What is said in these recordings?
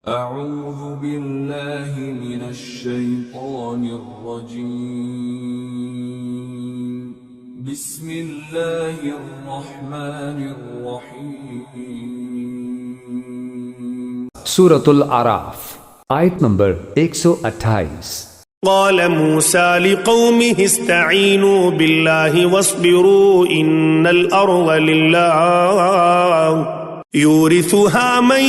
أعوذ بالله من الشيطان الرجيم بسم الله الرحمن الرحيم سورة الأعراف آیت نمبر 128. قال موسى لقومه استعينوا بالله واصبروا إن الأرض لله يورثها من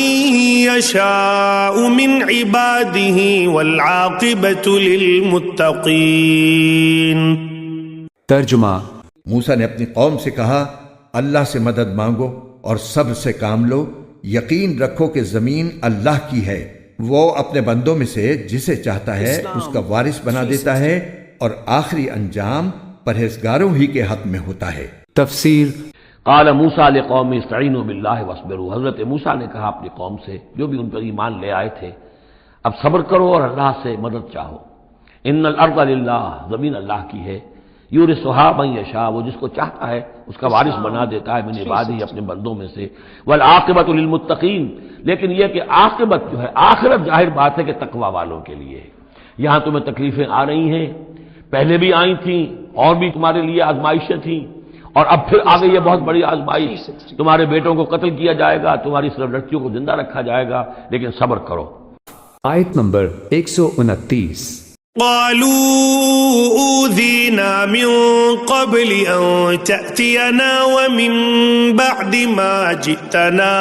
يشاء من عباده والعاقبة للمتقين. ترجمہ: موسیٰ نے اپنی قوم سے کہا، اللہ سے مدد مانگو اور صبر سے کام لو، یقین رکھو کہ زمین اللہ کی ہے، وہ اپنے بندوں میں سے جسے چاہتا ہے اس کا وارث بنا دیتا ہے، اور آخری انجام پرہیزگاروں ہی کے حق میں ہوتا ہے. تفسیر: قال موسیٰ لقوم استعینوا باللہ واصبروا. حضرت موسیٰ نے کہا اپنی قوم سے جو بھی ان پر ایمان لے آئے تھے، اب صبر کرو اور اللہ سے مدد چاہو. ان الارض للہ، زمین اللہ کی ہے. یورثھا من یشاء، وہ جس کو چاہتا ہے اس کا وارث بنا دیتا ہے، من عبادہ، اپنے بندوں میں سے. والعاقبۃ للمتقین، لیکن یہ کہ عاقبت جو ہے، آخرت ظاہر بات ہے کہ تقوی والوں کے لیے. یہاں تمہیں تکلیفیں آ رہی ہیں، پہلے بھی آئی تھیں اور بھی تمہارے لیے آزمائشیں تھیں، اور اب پھر آ گئی یہ بہت بڑی آزمائش. تمہارے بیٹوں کو قتل کیا جائے گا، تمہاری صرف لڑکیوں کو زندہ رکھا جائے گا، لیکن صبر کرو. آیت نمبر 129. قالوا أوذينا من قبل أن تأتينا ومن بعد ما جئتنا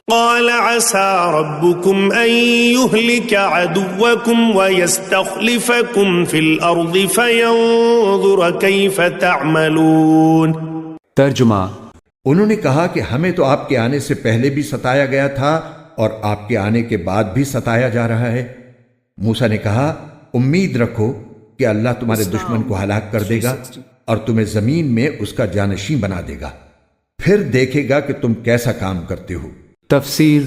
قال عسى ربكم أن يهلك عدوكم ويستخلفكم في الأرض فينظر كيف تعملون. ترجمہ: انہوں نے کہا کہ ہمیں تو آپ کے آنے سے پہلے بھی ستایا گیا تھا اور آپ کے آنے کے بعد بھی ستایا جا رہا ہے. موسیٰ نے کہا، امید رکھو کہ اللہ تمہارے دشمن کو ہلاک کر دے گا اور تمہیں زمین میں اس کا جانشین بنا دے گا، پھر دیکھے گا کہ تم کیسا کام کرتے ہو. تفسیر: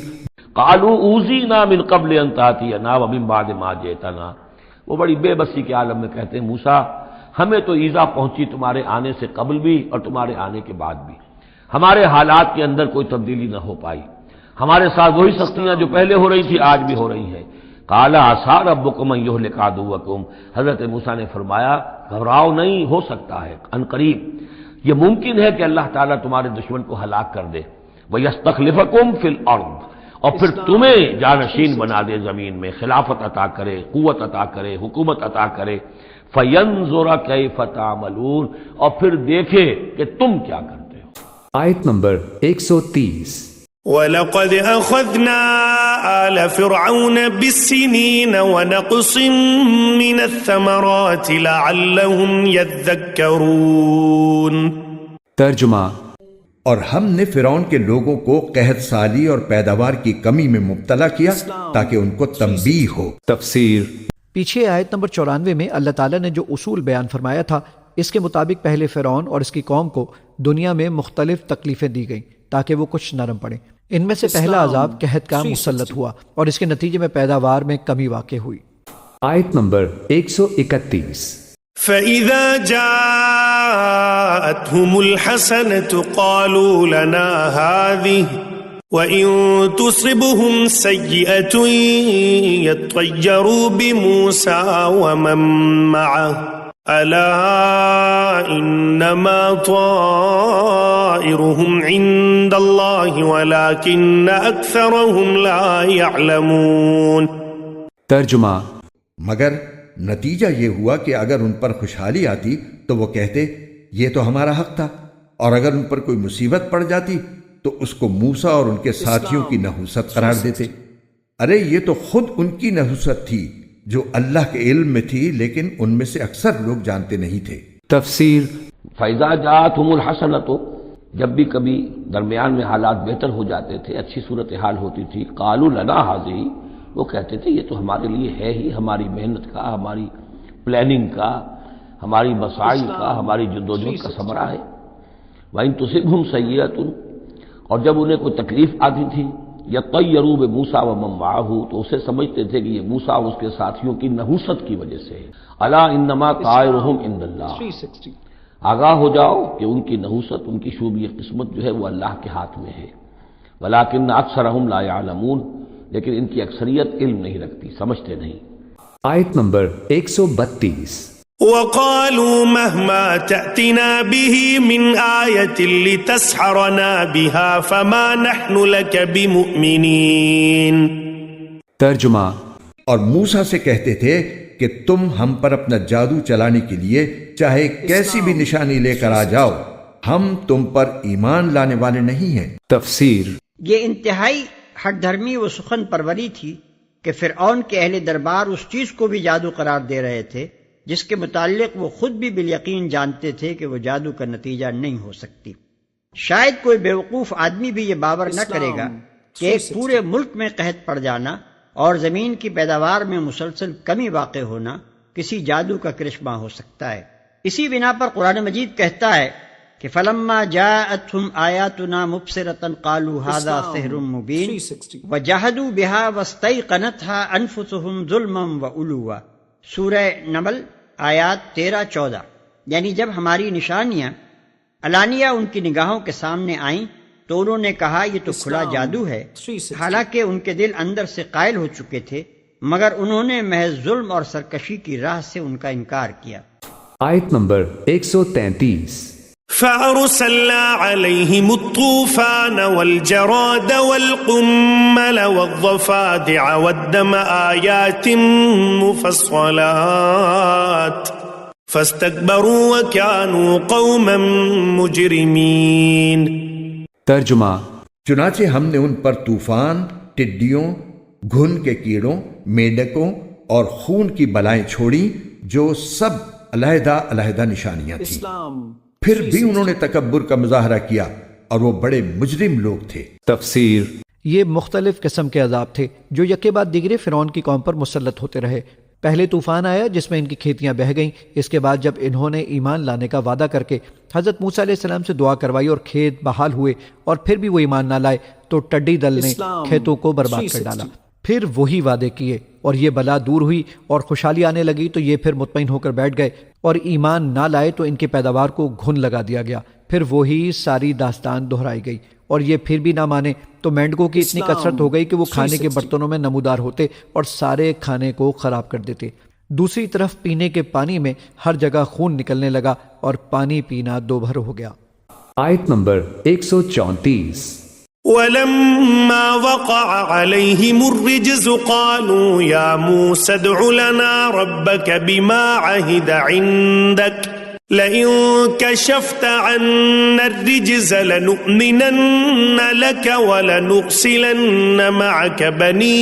قالوا اوذینا من قبل ان تاتینا ومن بعد ما جئتنا. وہ بڑی بے بسی کے عالم میں کہتے ہیں، موسیٰ ہمیں تو ایذا پہنچی تمہارے آنے سے قبل بھی اور تمہارے آنے کے بعد بھی. ہمارے حالات کے اندر کوئی تبدیلی نہ ہو پائی، ہمارے ساتھ وہی سختیاں جو پہلے ہو رہی تھی آج بھی ہو رہی ہیں. قال عسى ربكم ان يهلك عدوكم. حضرت موسیٰ نے فرمایا، گھبراؤ نہیں، ہو سکتا ہے عن قریب یہ ممکن ہے کہ اللہ تعالیٰ تمہارے دشمن کو ہلاک کر دے. وَيَسْتَخْلِفَكُمْ فِي الْأَرْضِ، اور پھر تمہیں جانشین بنا دے زمین میں، خلافت عطا کرے، قوت عطا کرے، حکومت عطا کرے. فَيَنْظُرَ كَيْفَ تَعْمَلُونَ، اور پھر دیکھے کہ تم کیا کرتے ہو. آیت نمبر 130. وَلَقَدْ أَخَذْنَا آلَ فِرْعَوْنَ بِالسِّنِينَ وَنَقْصٍ مِّنَ الثَّمَرَاتِ لَعَلَّهُمْ يَذَّكَّرُونَ. ترجمہ: اور ہم نے فرعون کے لوگوں کو قحط سالی اور پیداوار کی کمی میں مبتلا کیا تاکہ ان کو تنبیہ ہو. تفسیر: پیچھے آیت نمبر 94 میں اللہ تعالیٰ نے جو اصول بیان فرمایا تھا، اس کے مطابق پہلے فرعون اور اس کی قوم کو دنیا میں مختلف تکلیفیں دی گئیں تاکہ وہ کچھ نرم پڑیں. ان میں سے پہلا عذاب قحط کا مسلط ہوا اور اس کے نتیجے میں پیداوار میں کمی واقع ہوئی. آیت نمبر 131. فَإِذَا جَاءَتْهُمُ الْحَسَنَةُ قَالُوا لَنَا هَٰذِهِ وَإِن تُصِبْهُمْ سَيِّئَةٌ يَطَّيَّرُوا بِمُوسَىٰ وَمَن مَّعَهُ أَلَا إِنَّمَا طَائِرُهُمْ عِندَ اللَّهِ وَلَٰكِنَّ أَكْثَرَهُمْ لَا يَعْلَمُونَ. ترجمہ: مگر نتیجہ یہ ہوا کہ اگر ان پر خوشحالی آتی تو وہ کہتے یہ تو ہمارا حق تھا، اور اگر ان پر کوئی مصیبت پڑ جاتی تو اس کو موسیٰ اور ان کے ساتھیوں کی نحوست قرار دیتے. ارے یہ تو خود ان کی نحوست تھی جو اللہ کے علم میں تھی، لیکن ان میں سے اکثر لوگ جانتے نہیں تھے. تفسیر: فَإِذَا جَاءَتْهُمُ الْحَسَنَةُ، جب بھی کبھی درمیان میں حالات بہتر ہو جاتے تھے، اچھی صورتحال ہوتی تھی، قَالُوا لَنَا هَٰذِهِ، وہ کہتے تھے یہ تو ہمارے لیے ہے ہی، ہماری محنت کا، ہماری پلاننگ کا، ہماری مساعی کا، ہماری جدوجہد کا ثمرہ ہے. وَإِن تُصِبْهُمْ سَيِّئَةٌ، اور جب انہیں کوئی تکلیف آتی تھی، يَطَّيَّرُوا بِمُوسَىٰ وَمَن مَّعَهُ، تو اسے سمجھتے تھے کہ یہ موسیٰ اور اس کے ساتھیوں کی نحوست کی وجہ سے ہے. أَلَا إِنَّمَا طَائِرُهُمْ عِندَ اللَّهِ، آگاہ ہو جاؤ کہ ان کی نحوست، ان کی شوبی قسمت جو ہے وہ اللہ کے ہاتھ میں ہے. وَلَٰكِنَّ أَكْثَرَهُمْ لَا يَعْلَمُونَ، لیکن ان کی اکثریت علم نہیں رکھتی، سمجھتے نہیں۔ آیت نمبر 132۔ وقالوا مهما تأتنا به من آية لتسحرنا بها فما نحن لك بمؤمنين۔ ترجمہ، اور موسیٰ سے کہتے تھے کہ تم ہم پر اپنا جادو چلانے کے لیے چاہے کیسی بھی نشانی لے کر آ جاؤ، ہم تم پر ایمان لانے والے نہیں ہیں۔ تفسیر۔ یہ انتہائی ہٹ دھرمی و سخن پروری تھی کہ فرعون کے اہل دربار اس چیز کو بھی جادو قرار دے رہے تھے جس کے متعلق وہ خود بھی بالیقین جانتے تھے کہ وہ جادو کا نتیجہ نہیں ہو سکتی۔ شاید کوئی بیوقوف آدمی بھی یہ باور نہ کرے گا کہ ایک پورے ملک میں قحط پڑ جانا اور زمین کی پیداوار میں مسلسل کمی واقع ہونا کسی جادو کا کرشمہ ہو سکتا ہے۔ اسی بنا پر قرآن مجید کہتا ہے کہ فلما جاءتهم آیاتنا مبصرة قالوا هذا سحر مبین وجحدوا بها واستيقنتها انفسهم ظلما وعلوا۔ سورہ نمل آیات 13-14۔ یعنی جب ہماری نشانیاں علانیہ ان کی نگاہوں کے سامنے آئیں تو انہوں نے کہا یہ تو کھلا جادو ہے، حالانکہ ان کے دل اندر سے قائل ہو چکے تھے، مگر انہوں نے محض ظلم اور سرکشی کی راہ سے ان کا انکار کیا۔ آیت نمبر 133۔ فأرسلنا عليهم الطوفان والجراد والقمل والضفادع والدم آيات مفصلات فاستكبروا وكانوا قوما مجرمين۔ ترجمہ، چنانچہ ہم نے ان پر طوفان، ٹڈیوں، گھن کے کیڑوں، میڈکوں اور خون کی بلائیں چھوڑی جو سب علیحدہ علیحدہ نشانیاں تھیں، پھر بھی انہوں نے تکبر کا مظاہرہ کیا اور وہ بڑے مجرم لوگ تھے۔ تفسیر۔ یہ مختلف قسم کے عذاب تھے جو یکے بعد دیگرے فرعون کی قوم پر مسلط ہوتے رہے۔ پہلے طوفان آیا جس میں ان کی کھیتیاں بہہ گئیں۔ اس کے بعد جب انہوں نے ایمان لانے کا وعدہ کر کے حضرت موسیٰ علیہ السلام سے دعا کروائی اور کھیت بحال ہوئے اور پھر بھی وہ ایمان نہ لائے تو ٹڈی دل نے کھیتوں کو برباد کر ڈالا۔ پھر وہی وعدے کیے اور یہ بلا دور ہوئی اور خوشحالی آنے لگی تو یہ پھر مطمئن ہو کر بیٹھ گئے اور ایمان نہ لائے تو ان کی پیداوار کو گھن لگا دیا گیا۔ پھر وہی ساری داستان دہرائی گئی اور یہ پھر بھی نہ مانے تو مینڈکوں کی اتنی کثرت ہو گئی کہ وہ کھانے کے برتنوں میں نمودار ہوتے اور سارے کھانے کو خراب کر دیتے۔ دوسری طرف پینے کے پانی میں ہر جگہ خون نکلنے لگا اور پانی پینا دوبھر ہو گیا۔ آیت نمبر 134۔ ولما وقع عليهم الرجز قالوا يا موسى ادع لنا ربك بما عهد عندك لئن كشفت عنا الرجز لنؤمنن لك ولنرسلن معك بني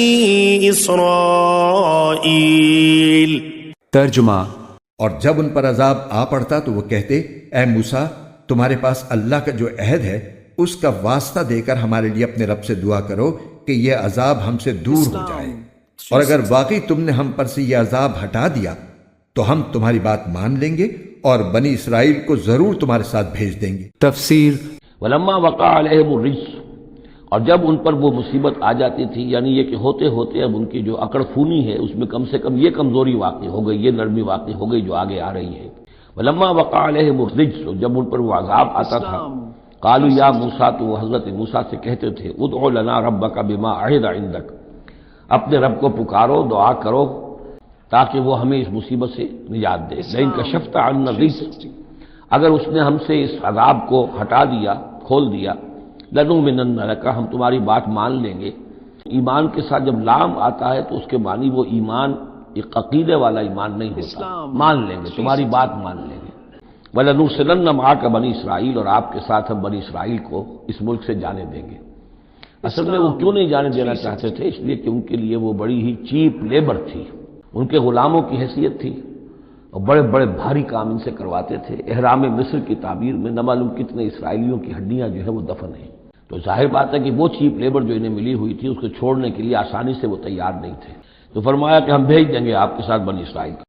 إسرائيل۔ ترجمہ، اور جب ان پر عذاب آ پڑتا تو وہ کہتے اے موسیٰ تمہارے پاس اللہ کا جو عہد ہے اس کا واسطہ دے کر ہمارے لیے اپنے رب سے دعا کرو کہ یہ عذاب ہم سے دور ہو جائے، اور اگر واقعی تم نے ہم پر سے یہ عذاب ہٹا دیا تو ہم تمہاری بات مان لیں گے اور بنی اسرائیل کو ضرور تمہارے ساتھ بھیج دیں گے۔ تفسیر۔ ولما وقع علیہم الرجس، اور جب ان پر وہ مصیبت آ جاتی تھی، یعنی یہ کہ ہوتے ہوتے اب ان کی جو اکڑ خونی ہے اس میں کم سے کم یہ کمزوری واقع ہو گئی، یہ نرمی واقع ہو گئی جو آگے آ رہی ہے۔ ولما وقع علیہم الرجس، جب ان پر وہ عذاب آتا تھا، قالوا یا موسیٰ، تو وہ حضرت موسیٰ سے کہتے تھے ادع لنا ربک بما عہد عندک، اپنے رب کو پکارو، دعا کرو تاکہ وہ ہمیں اس مصیبت سے نجات دے۔ لئن کشفت عنا الرجس، اگر اس نے ہم سے اس عذاب کو ہٹا دیا، کھول دیا، لنؤمنن لک، ہم تمہاری بات مان لیں گے۔ ایمان کے ساتھ جب لام آتا ہے تو اس کے معنی وہ ایمان ایک عقیدے والا ایمان نہیں ہوتا، مان لیں گے، تمہاری بات مان لیں گے۔ وَلَنُرْسِلَنَّ مَعَكَ بنی اسرائیل، اور آپ کے ساتھ ہم بنی اسرائیل کو اس ملک سے جانے دیں گے۔ اصل میں وہ کیوں نہیں جانے دینا چاہتے تھے؟ اس لیے کہ ان کے لیے وہ بڑی ہی چیپ لیبر تھی، ان کے غلاموں کی حیثیت تھی اور بڑے بڑے بھاری کام ان سے کرواتے تھے۔ احرام مصر کی تعبیر میں نہ معلوم کتنے اسرائیلیوں کی ہڈیاں جو ہے وہ دفن ہیں، تو ظاہر بات ہے کہ وہ چیپ لیبر جو انہیں ملی ہوئی تھی اس کو چھوڑنے کے لیے آسانی سے وہ تیار نہیں تھے، تو فرمایا کہ ہم بھیج دیں گے آپ کے ساتھ بنی اسرائیل کو۔